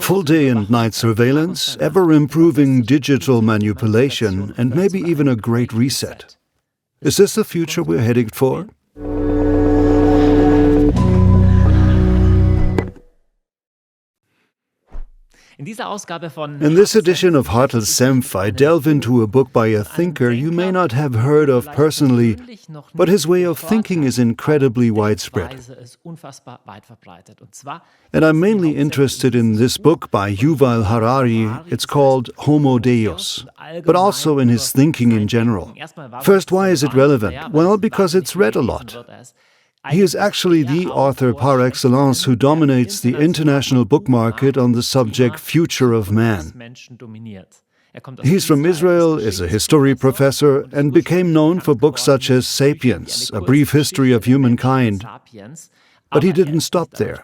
Full day and night surveillance, ever-improving digital manipulation, and maybe even a great reset. Is this the future we're heading for? In this edition of Hartls Senf, I delve into a book by a thinker you may not have heard of personally, but his way of thinking is incredibly widespread. And I'm mainly interested in this book by Yuval Harari. It's called Homo Deus, but also in his thinking in general. First, why is it relevant? Well, because it's read a lot. He is actually the author par excellence who dominates the international book market on the subject Future of Man. He's from Israel, is a history professor, and became known for books such as Sapiens, A Brief History of Humankind. But he didn't stop there.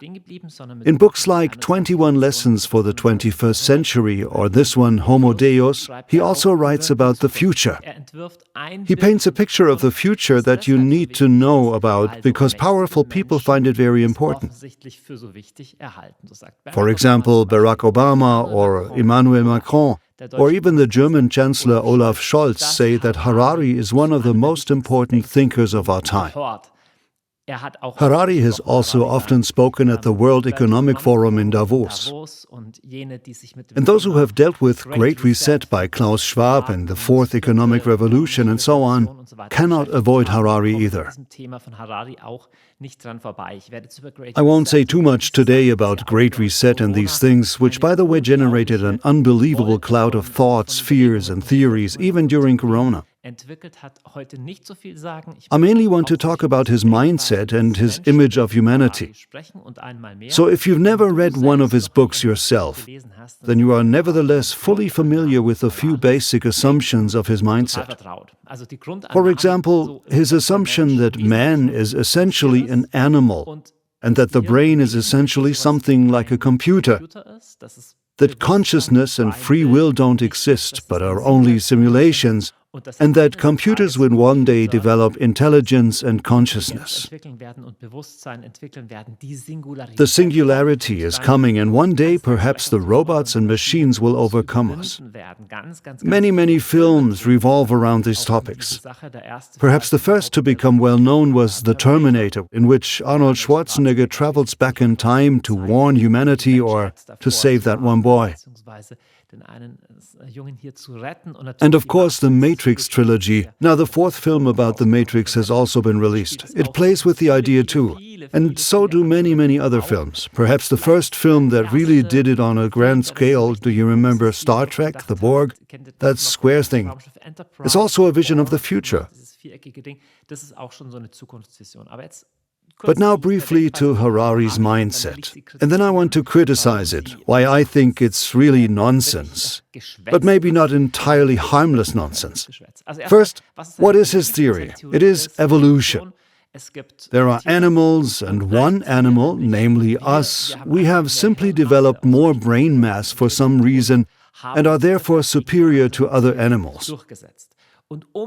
In books like 21 Lessons for the 21st Century or this one, Homo Deus, he also writes about the future. He paints a picture of the future that you need to know about because powerful people find it very important. For example, Barack Obama or Emmanuel Macron, or even the German Chancellor Olaf Scholz say that Harari is one of the most important thinkers of our time. Harari has also often spoken at the World Economic Forum in Davos. And those who have dealt with Great Reset by Klaus Schwab and the Fourth Economic Revolution and so on cannot avoid Harari either. I won't say too much today about Great Reset and these things, which by the way generated an unbelievable cloud of thoughts, fears and theories even during Corona. I mainly want to talk about his mindset and his image of humanity. So if you've never read one of his books yourself, then you are nevertheless fully familiar with a few basic assumptions of his mindset. For example, his assumption that man is essentially an animal and that the brain is essentially something like a computer, that consciousness and free will don't exist but are only simulations, and that computers will one day develop intelligence and consciousness. The singularity is coming, and one day perhaps the robots and machines will overcome us. Many films revolve around these topics. Perhaps the first to become well known was The Terminator, in which Arnold Schwarzenegger travels back in time to warn humanity or to save that one boy. And of course the Matrix trilogy. Now the fourth film about the Matrix has also been released. It plays with the idea too. And so do many other films. Perhaps the first film that really did it on a grand scale, do you remember Star Trek, The Borg? That square thing. It's also a vision of the future. But now briefly to Harari's mindset. And then I want to criticize it, why I think it's really nonsense. But maybe not entirely harmless nonsense. First, what is his theory? It is evolution. There are animals, and one animal, namely us, we have simply developed more brain mass for some reason and are therefore superior to other animals.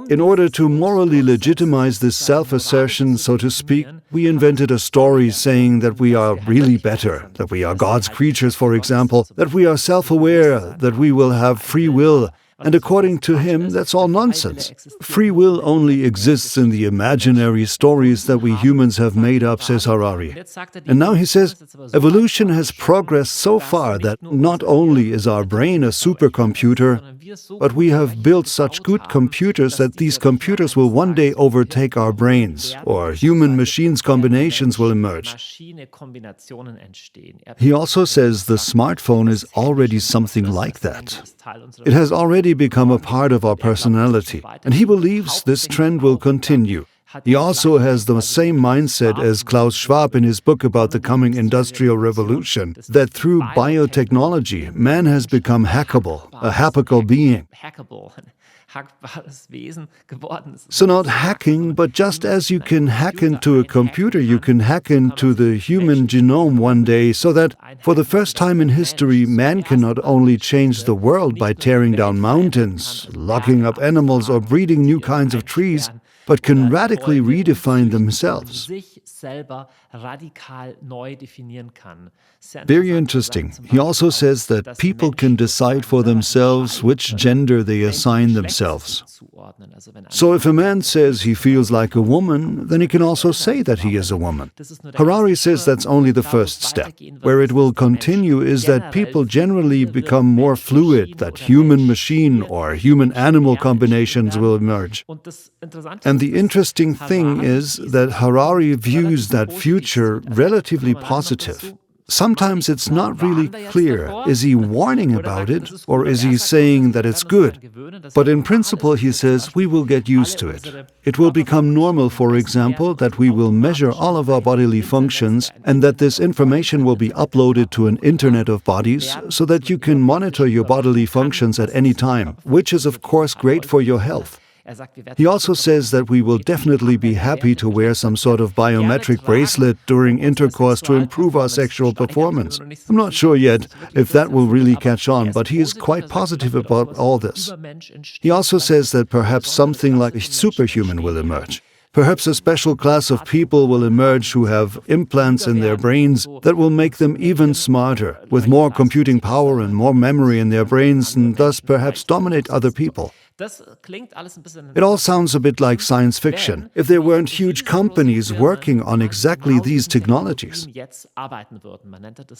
In order to morally legitimize this self-assertion, so to speak, we invented a story saying that we are really better, that we are God's creatures, for example, that we are self-aware, that we will have free will. And according to him, that's all nonsense. Free will only exists in the imaginary stories that we humans have made up, says Harari. And now he says, evolution has progressed so far that not only is our brain a supercomputer, but we have built such good computers that these computers will one day overtake our brains, or human-machines combinations will emerge. He also says the smartphone is already something like that. It has already become a part of our personality, and he believes this trend will continue. He also has the same mindset as Klaus Schwab in his book about the coming Industrial Revolution, that through biotechnology, man has become hackable, a hackable being. So not hacking, but just as you can hack into a computer, you can hack into the human genome one day, so that, for the first time in history, man can not only change the world by tearing down mountains, locking up animals or breeding new kinds of trees, but can radically redefine themselves. Very interesting. He also says that people can decide for themselves which gender they assign themselves. So if a man says he feels like a woman, then he can also say that he is a woman. Harari says that's only the first step. Where it will continue is that people generally become more fluid, that human-machine or human-animal combinations will emerge. And the interesting thing is that Harari views that future relatively positive. Sometimes it's not really clear, is he warning about it or is he saying that it's good? But in principle, he says we will get used to it. It will become normal, for example, that we will measure all of our bodily functions and that this information will be uploaded to an internet of bodies so that you can monitor your bodily functions at any time, which is of course great for your health. He also says that we will definitely be happy to wear some sort of biometric bracelet during intercourse to improve our sexual performance. I'm not sure yet if that will really catch on, but he is quite positive about all this. He also says that perhaps something like a superhuman will emerge. Perhaps a special class of people will emerge who have implants in their brains that will make them even smarter, with more computing power and more memory in their brains, and thus perhaps dominate other people. It all sounds a bit like science fiction, if there weren't huge companies working on exactly these technologies.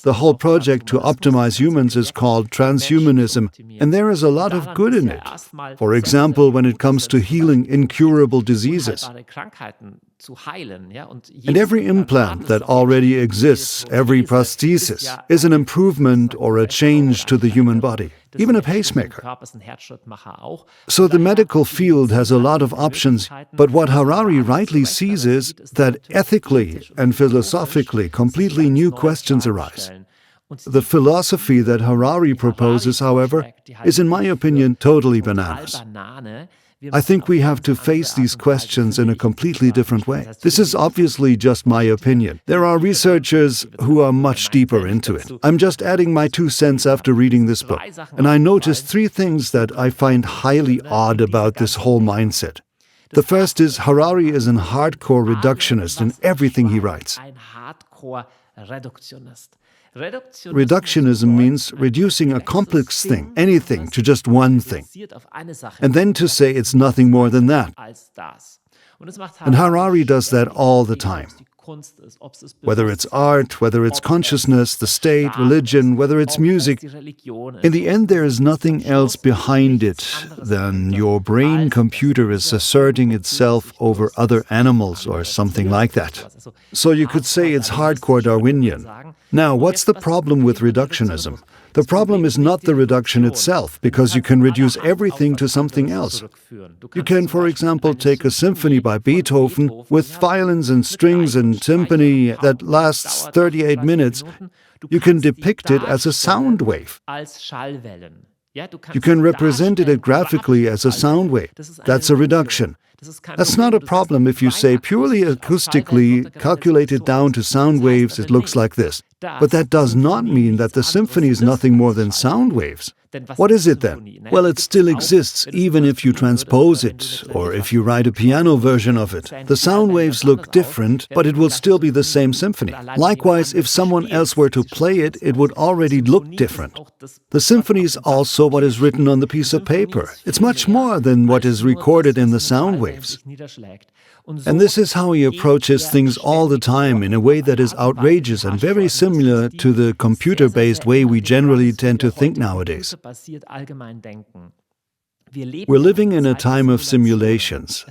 The whole project to optimize humans is called transhumanism, and there is a lot of good in it. For example, when it comes to healing incurable diseases. And every implant that already exists, every prosthesis, is an improvement or a change to the human body, even a pacemaker. So the medical field has a lot of options, but what Harari rightly sees is that ethically and philosophically completely new questions arise. The philosophy that Harari proposes, however, is in my opinion totally bananas. I think we have to face these questions in a completely different way. This is obviously just my opinion. There are researchers who are much deeper into it. I'm just adding my 2 cents after reading this book. And I noticed 3 things that I find highly odd about this whole mindset. The first is Harari is an hardcore reductionist in everything he writes. Reductionism means reducing a complex thing, anything, to just one thing, and then to say it's nothing more than that. And Harari does that all the time. Whether it's art, whether it's consciousness, the state, religion, whether it's music, in the end there is nothing else behind it than your brain computer is asserting itself over other animals or something like that. So you could say it's hardcore Darwinian. Now, what's the problem with reductionism? The problem is not the reduction itself, because you can reduce everything to something else. You can, for example, take a symphony by Beethoven with violins and strings and timpani that lasts 38 minutes. You can depict it as a sound wave. You can represent it graphically as a sound wave. That's a reduction. That's not a problem if you say purely acoustically, calculated down to sound waves, it looks like this. But that does not mean that the symphony is nothing more than sound waves. What is it then? Well, it still exists, even if you transpose it, or if you write a piano version of it. The sound waves look different, but it will still be the same symphony. Likewise, if someone else were to play it, it would already look different. The symphony is also what is written on the piece of paper. It's much more than what is recorded in the sound waves. And this is how he approaches things all the time in a way that is outrageous and very similar to the computer-based way we generally tend to think nowadays. We're living in a time of simulations.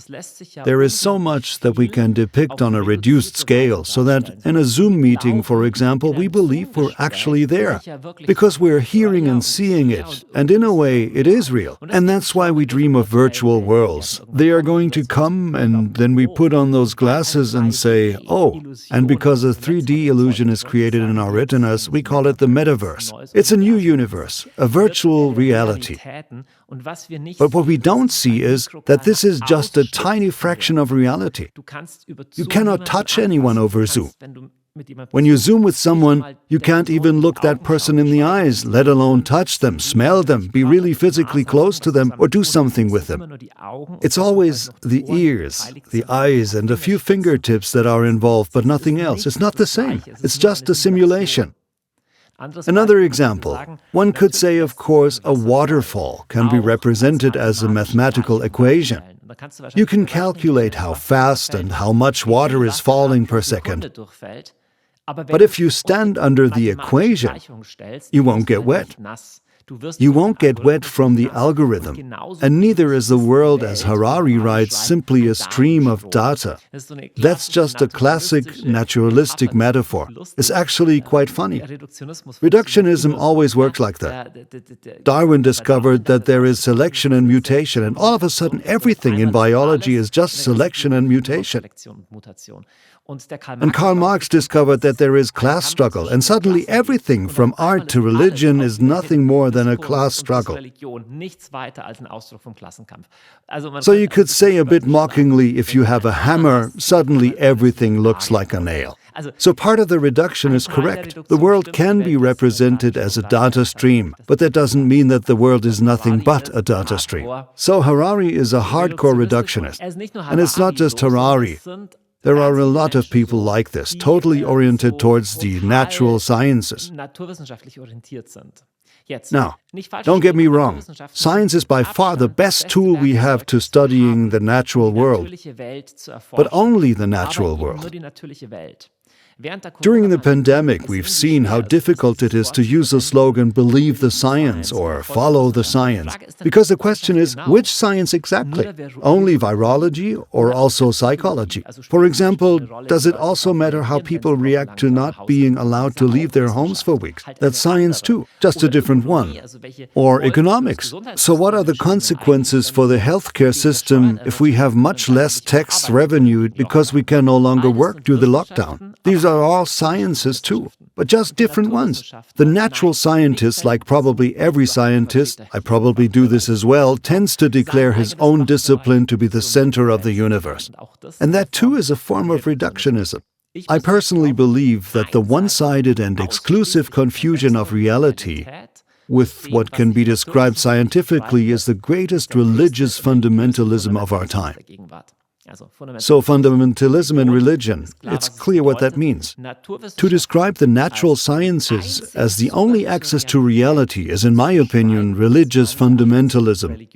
There is so much that we can depict on a reduced scale, so that in a Zoom meeting, for example, we believe we're actually there, because we're hearing and seeing it, and in a way, it is real. And that's why we dream of virtual worlds. They are going to come, and then we put on those glasses and say, oh, and because a 3D illusion is created in our retinas, we call it the metaverse. It's a new universe, a virtual reality. But what we don't see is that this is just a tiny fraction of reality. You cannot touch anyone over Zoom. When you Zoom with someone, you can't even look that person in the eyes, let alone touch them, smell them, be really physically close to them, or do something with them. It's always the ears, the eyes, and a few fingertips that are involved, but nothing else. It's not the same. It's just a simulation. Another example, one could say, of course, a waterfall can be represented as a mathematical equation. You can calculate how fast and how much water is falling per second. But if you stand under the equation, you won't get wet. You won't get wet from the algorithm, and neither is the world, as Harari writes, simply a stream of data. That's just a classic naturalistic metaphor. It's actually quite funny. Reductionism always works like that. Darwin discovered that there is selection and mutation, and all of a sudden everything in biology is just selection and mutation. And Karl Marx discovered that there is class struggle, and suddenly everything from art to religion is nothing more than a class struggle. So you could say a bit mockingly, if you have a hammer, suddenly everything looks like a nail. So part of the reduction is correct. The world can be represented as a data stream, but that doesn't mean that the world is nothing but a data stream. So Harari is a hardcore reductionist. And it's not just Harari. There are a lot of people like this, totally oriented towards the natural sciences. Now, don't get me wrong, science is by far the best tool we have to studying the natural world, but only the natural world. During the pandemic, we've seen how difficult it is to use the slogan, believe the science or follow the science. Because the question is, which science exactly? Only virology or also psychology? For example, does it also matter how people react to not being allowed to leave their homes for weeks? That's science too, just a different one. Or economics. So what are the consequences for the healthcare system if we have much less tax revenue because we can no longer work due to the lockdown? These are all sciences too, but just different ones. The natural scientist, like probably every scientist, I probably do this as well, tends to declare his own discipline to be the center of the universe. And that too is a form of reductionism. I personally believe that the one-sided and exclusive confusion of reality with what can be described scientifically is the greatest religious fundamentalism of our time. So fundamentalism in religion, it's clear what that means. To describe the natural sciences as the only access to reality is, in my opinion, religious fundamentalism.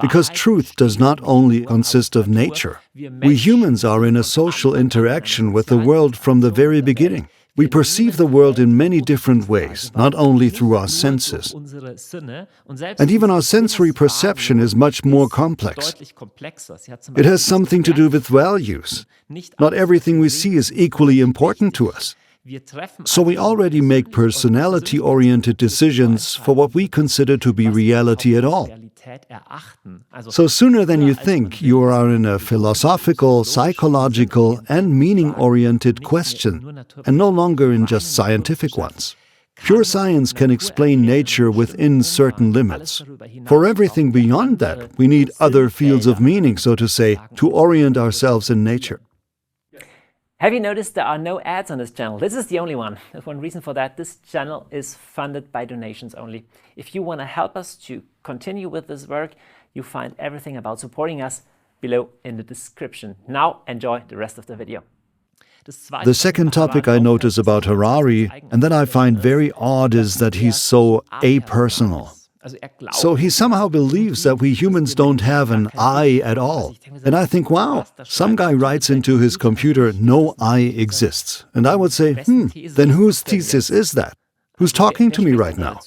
Because truth does not only consist of nature. We humans are in a social interaction with the world from the very beginning. We perceive the world in many different ways, not only through our senses. And even our sensory perception is much more complex. It has something to do with values. Not everything we see is equally important to us. So we already make personality-oriented decisions for what we consider to be reality at all. So sooner than you think, you are in a philosophical, psychological, and meaning-oriented question, and no longer in just scientific ones. Pure science can explain nature within certain limits. For everything beyond that, we need other fields of meaning, so to say, to orient ourselves in nature. Have you noticed there are no ads on this channel? This is the only one. There's one reason for that. This channel is funded by donations only. If you want to help us to continue with this work, you find everything about supporting us below in the description. Now enjoy the rest of the video. The second topic I notice about Harari, and that I find very odd, is that he's so apersonal. So he somehow believes that we humans don't have an I at all. And I think, wow, some guy writes into his computer, no I exists. And I would say, then whose thesis is that? Who's talking to me right now?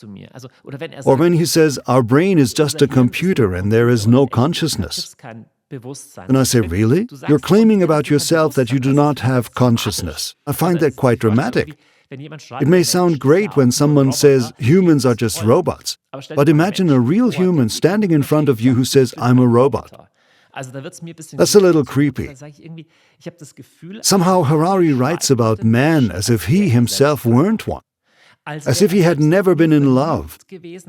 Or when he says, our brain is just a computer and there is no consciousness. And I say, really? You're claiming about yourself that you do not have consciousness. I find that quite dramatic. It may sound great when someone says humans are just robots, but imagine a real human standing in front of you who says, I'm a robot. That's a little creepy. Somehow Harari writes about man as if he himself weren't one. as if he had never been in love,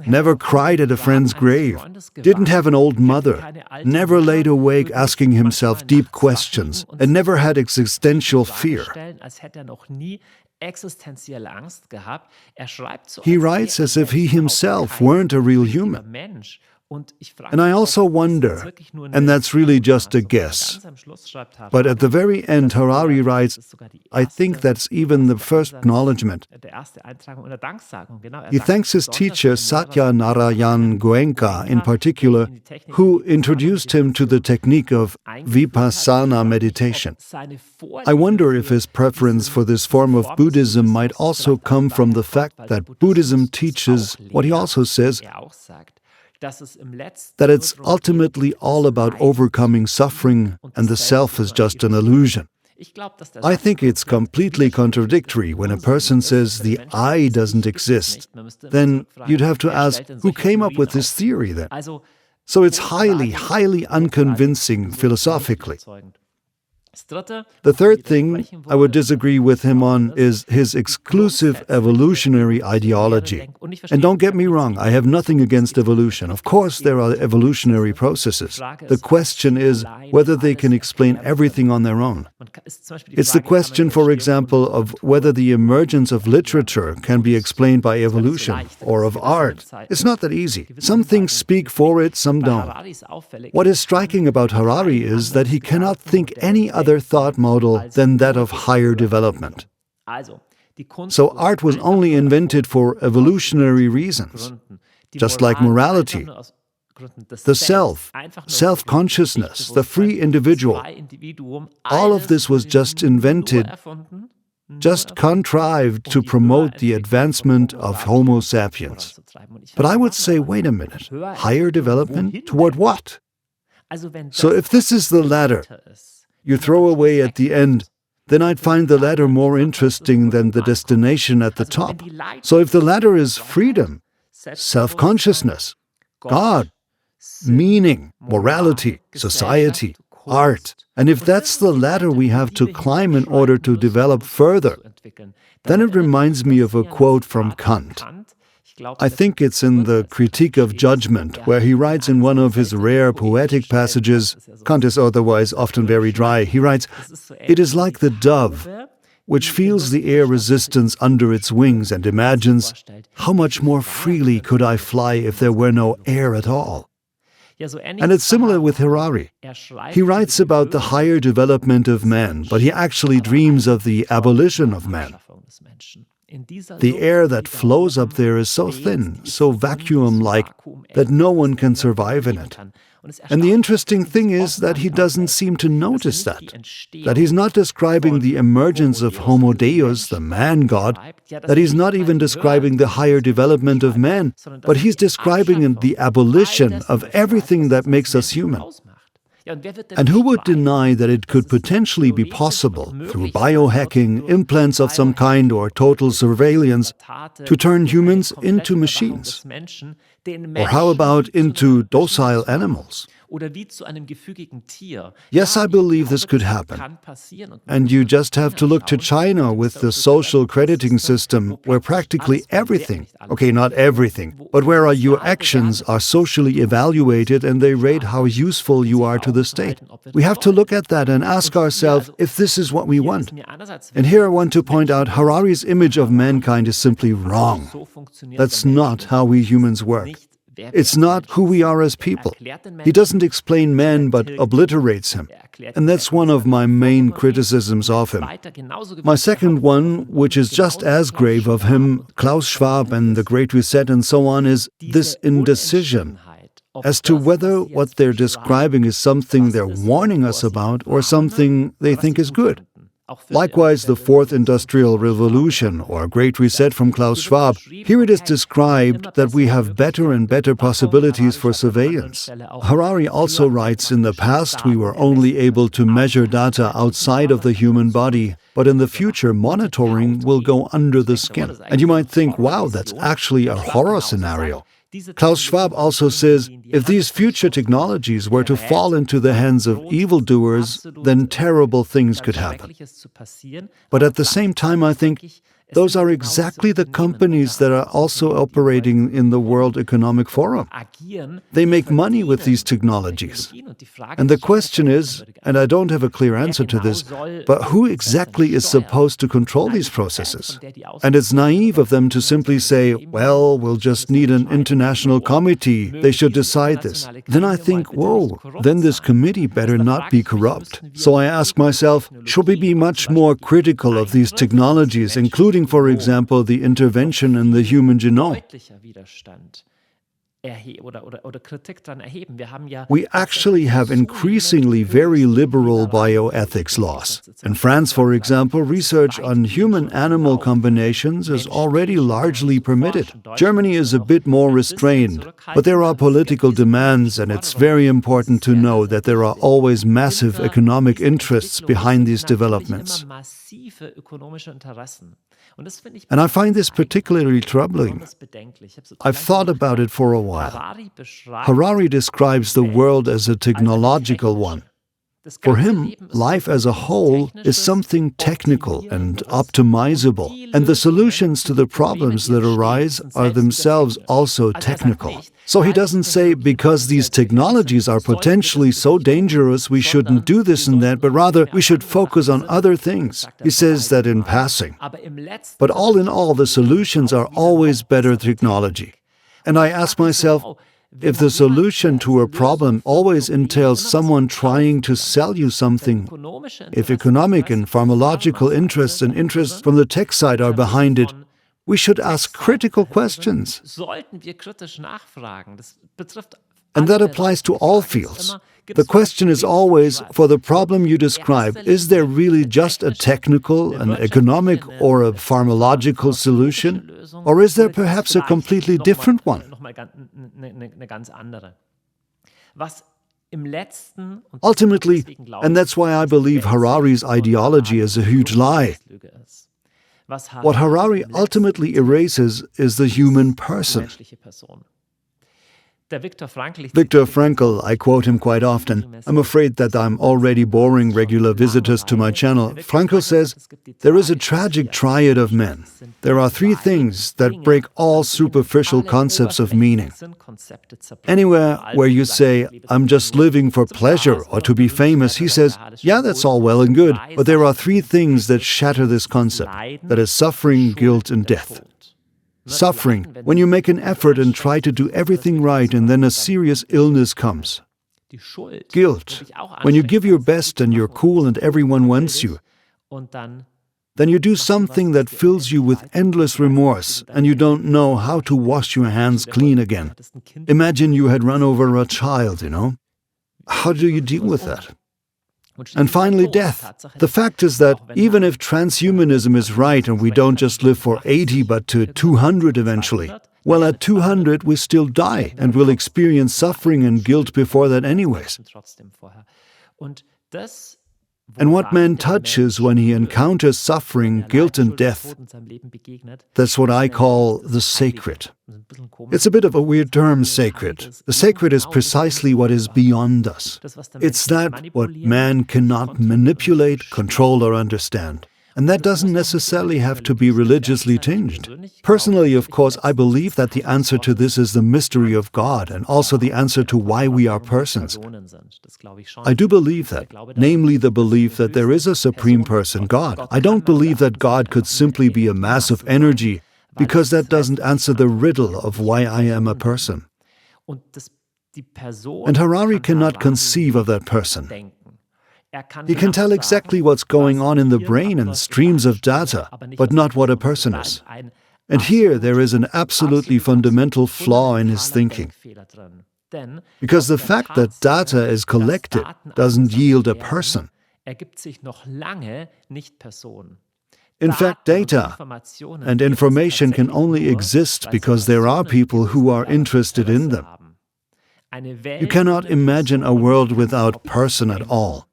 never cried at a friend's grave, didn't have an old mother, never laid awake asking himself deep questions, and never had existential fear. He writes as if he himself weren't a real human. And I also wonder, and that's really just a guess, but at the very end Harari writes, I think that's even the first acknowledgement. He thanks his teacher Satya Narayan Goenka in particular, who introduced him to the technique of vipassana meditation. I wonder if his preference for this form of Buddhism might also come from the fact that Buddhism teaches what he also says, that it's ultimately all about overcoming suffering and the self is just an illusion. I think it's completely contradictory when a person says the I doesn't exist. Then you'd have to ask, who came up with this theory then? So it's highly unconvincing philosophically. The third thing I would disagree with him on is his exclusive evolutionary ideology. And don't get me wrong, I have nothing against evolution. Of course there are evolutionary processes. The question is whether they can explain everything on their own. It's the question, for example, of whether the emergence of literature can be explained by evolution, or of art. It's not that easy. Some things speak for it, some don't. What is striking about Harari is that he cannot think any other thought model than that of higher development. So art was only invented for evolutionary reasons, just like morality, the self, self-consciousness, the free individual. All of this was just invented, just contrived to promote the advancement of Homo sapiens. But I would say, wait a minute, higher development? Toward what? So if this is the latter, you throw away at the end, then I'd find the latter more interesting than the destination at the top. So if the latter is freedom, self-consciousness, God, meaning, morality, society, art, and if that's the ladder we have to climb in order to develop further, then it reminds me of a quote from Kant. I think it's in the Critique of Judgment, where he writes in one of his rare poetic passages, Kant is otherwise often very dry, he writes, "It is like the dove, which feels the air resistance under its wings and imagines, how much more freely could I fly if there were no air at all?" And it's similar with Harari. He writes about the higher development of man, but he actually dreams of the abolition of man. The air that flows up there is so thin, so vacuum-like, that no one can survive in it. And the interesting thing is that he doesn't seem to notice that he's not describing the emergence of Homo Deus, the man-god, that he's not even describing the higher development of man, but he's describing the abolition of everything that makes us human. And who would deny that it could potentially be possible, through biohacking, implants of some kind, or total surveillance, to turn humans into machines? Or how about into docile animals? Yes, I believe this could happen. And you just have to look to China with the social crediting system, where practically everything, okay, not everything, but where your actions are socially evaluated and they rate how useful you are to the state. We have to look at that and ask ourselves if this is what we want. And here I want to point out Harari's image of mankind is simply wrong. That's not how we humans work. It's not who we are as people. He doesn't explain man, but obliterates him. And that's one of my main criticisms of him. My second one, which is just as grave of him, Klaus Schwab and the Great Reset and so on, is this indecision as to whether what they're describing is something they're warning us about or something they think is good. Likewise, the Fourth Industrial Revolution, or Great Reset from Klaus Schwab, here it is described that we have better and better possibilities for surveillance. Harari also writes, in the past we were only able to measure data outside of the human body, but in the future monitoring will go under the skin. And you might think, wow, that's actually a horror scenario. Klaus Schwab also says, if these future technologies were to fall into the hands of evildoers, then terrible things could happen. But at the same time, I think, Those are exactly the companies that are also operating in the World Economic Forum. They make money with these technologies. And the question is, and I don't have a clear answer to this, but who exactly is supposed to control these processes? And it's naive of them to simply say, well, we'll just need an international committee, they should decide this. Then I think, whoa, then this committee better not be corrupt. So I ask myself, should we be much more critical of these technologies, including, for example, the intervention in the human genome? We actually have increasingly very liberal bioethics laws. In France, for example, research on human-animal combinations is already largely permitted. Germany is a bit more restrained, but there are political demands, and it's very important to know that there are always massive economic interests behind these developments. And I find this particularly troubling. I've thought about it for a while. Harari describes the world as a technological one. For him, life as a whole is something technical and optimizable, and the solutions to the problems that arise are themselves also technical. So he doesn't say, because these technologies are potentially so dangerous, we shouldn't do this and that, but rather we should focus on other things. He says that in passing. But all in all, the solutions are always better technology. And I ask myself, if the solution to a problem always entails someone trying to sell you something, if economic and pharmacological interests and interests from the tech side are behind it, we should ask critical questions. And that applies to all fields. The question is always, for the problem you describe, is there really just a technical, an economic, or a pharmacological solution? Or is there perhaps a completely different one? Ultimately, and that's why I believe Harari's ideology is a huge lie, what Harari ultimately erases is the human person. Viktor Frankl, I quote him quite often. I'm afraid that I'm already boring regular visitors to my channel. Frankl says, there is a tragic triad of men. There are three things that break all superficial concepts of meaning. Anywhere where you say, I'm just living for pleasure or to be famous, he says, yeah, that's all well and good, but there are three things that shatter this concept. That is suffering, guilt, and death. Suffering, when you make an effort and try to do everything right and then a serious illness comes. Guilt, when you give your best and you're cool and everyone wants you. Then you do something that fills you with endless remorse and you don't know how to wash your hands clean again. Imagine you had run over a child, How do you deal with that? And finally, death. The fact is that even if transhumanism is right and we don't just live for 80 but to 200 eventually, well, at 200 we still die and will experience suffering and guilt before that anyways. And what man touches when he encounters suffering, guilt and death, that's what I call the sacred. It's a bit of a weird term, sacred. The sacred is precisely what is beyond us. It's that what man cannot manipulate, control or understand. And that doesn't necessarily have to be religiously tinged. Personally, of course, I believe that the answer to this is the mystery of God and also the answer to why we are persons. I do believe that, namely the belief that there is a supreme person, God. I don't believe that God could simply be a mass of energy, because that doesn't answer the riddle of why I am a person. And Harari cannot conceive of that person. He can tell exactly what's going on in the brain and streams of data, but not what a person is. And here there is an absolutely fundamental flaw in his thinking. Because the fact that data is collected doesn't yield a person. In fact, data and information can only exist because there are people who are interested in them. You cannot imagine a world without person at all.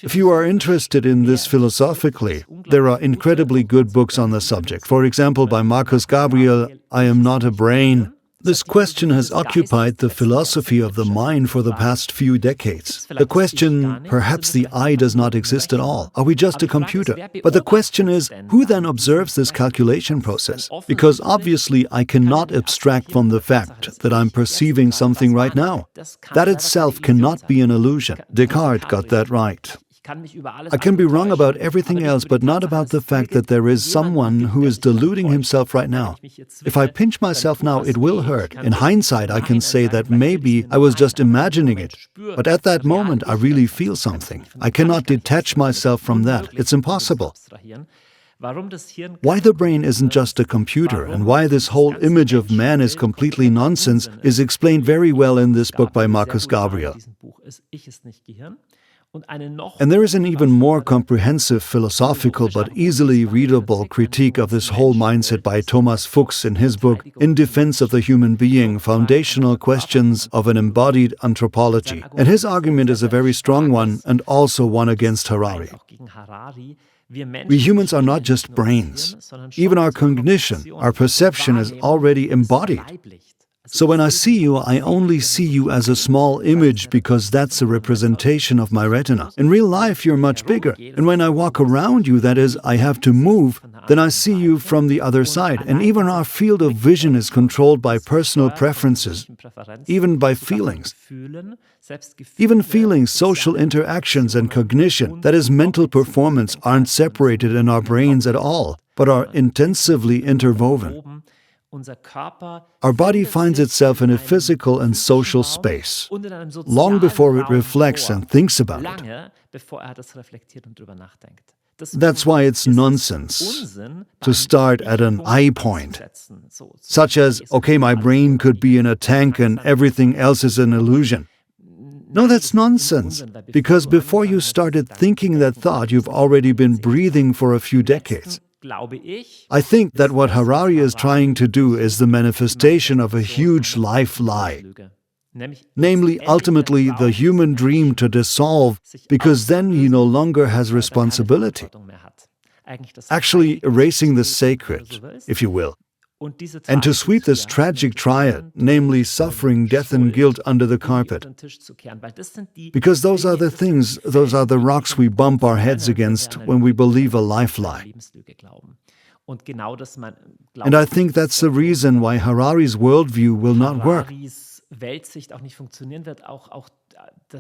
If you are interested in this philosophically, there are incredibly good books on the subject. For example, by Marcus Gabriel, I Am Not a Brain, This question has occupied the philosophy of the mind for the past few decades. The question, perhaps the I does not exist at all. Are we just a computer? But the question is, who then observes this calculation process? Because obviously I cannot abstract from the fact that I'm perceiving something right now. That itself cannot be an illusion. Descartes got that right. I can be wrong about everything else, but not about the fact that there is someone who is deluding himself right now. If I pinch myself now, it will hurt. In hindsight, I can say that maybe I was just imagining it. But at that moment, I really feel something. I cannot detach myself from that. It's impossible. Why the brain isn't just a computer and why this whole image of man is completely nonsense is explained very well in this book by Marcus Gabriel. And there is an even more comprehensive philosophical but easily readable critique of this whole mindset by Thomas Fuchs in his book In Defense of the Human Being, Foundational Questions of an Embodied Anthropology. And his argument is a very strong one and also one against Harari. We humans are not just brains. Even our cognition, our perception is already embodied. So when I see you, I only see you as a small image because that's a representation of my retina. In real life, you're much bigger. And when I walk around you, that is, I have to move, then I see you from the other side. And even our field of vision is controlled by personal preferences, even by feelings. Even feelings, social interactions, and cognition, that is, mental performance, aren't separated in our brains at all, but are intensively interwoven. Our body finds itself in a physical and social space, long before it reflects and thinks about it. That's why it's nonsense to start at an I point, such as, okay, my brain could be in a tank and everything else is an illusion. No, that's nonsense, because before you started thinking that thought, you've already been breathing for a few decades. I think that what Harari is trying to do is the manifestation of a huge life lie. Namely, ultimately, the human dream to dissolve, because then he no longer has responsibility. Actually, erasing the sacred, if you will. And to sweep this tragic triad, namely suffering, death and guilt, under the carpet. Because those are the things, those are the rocks we bump our heads against when we believe a life lie. And I think that's the reason why Harari's worldview will not work.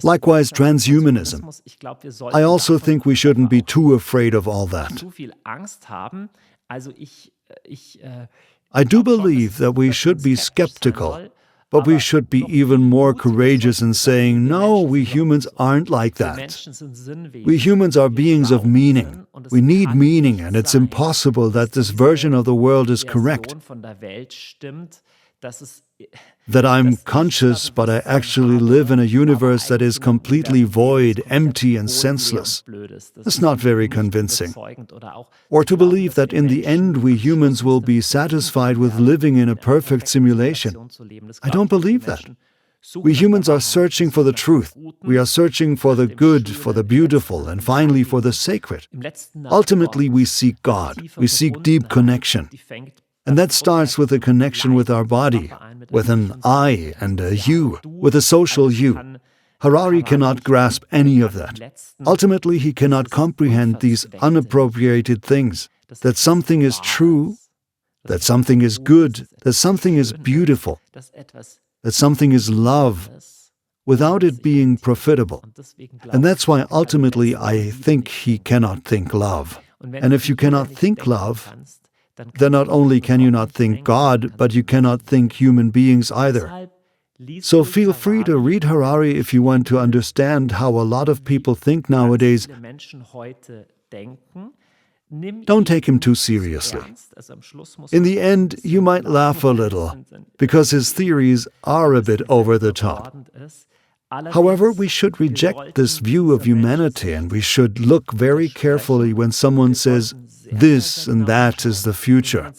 Likewise, transhumanism. I also think we shouldn't be too afraid of all that. I do believe that we should be skeptical, but we should be even more courageous in saying, no, we humans aren't like that. We humans are beings of meaning. We need meaning, and it's impossible that this version of the world is correct. That I'm conscious, but I actually live in a universe that is completely void, empty, and senseless. It's not very convincing. Or to believe that in the end we humans will be satisfied with living in a perfect simulation. I don't believe that. We humans are searching for the truth. We are searching for the good, for the beautiful, and finally for the sacred. Ultimately, we seek God. We seek deep connection. And that starts with a connection with our body, with an I and a you, with a social you. Harari cannot grasp any of that. Ultimately, he cannot comprehend these unappropriated things, that something is true, that something is good, that something is beautiful, that something is love, without it being profitable. And that's why ultimately I think he cannot think love. And if you cannot think love, then not only can you not think God, but you cannot think human beings either. So feel free to read Harari if you want to understand how a lot of people think nowadays. Don't take him too seriously. In the end, you might laugh a little, because his theories are a bit over the top. However, we should reject this view of humanity, and we should look very carefully when someone says, this and that is the future.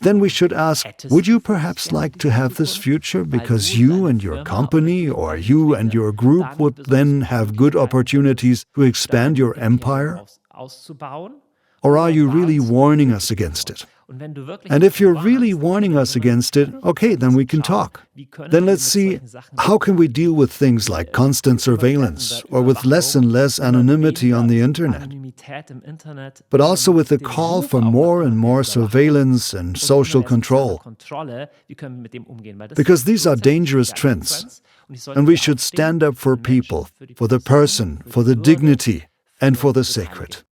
Then we should ask, would you perhaps like to have this future because you and your company or you and your group would then have good opportunities to expand your empire? Or are you really warning us against it? And if you're really warning us against it, okay, then we can talk. Then let's see, how can we deal with things like constant surveillance or with less and less anonymity on the internet, but also with the call for more and more surveillance and social control, because these are dangerous trends, and we should stand up for people, for the person, for the dignity, and for the sacred.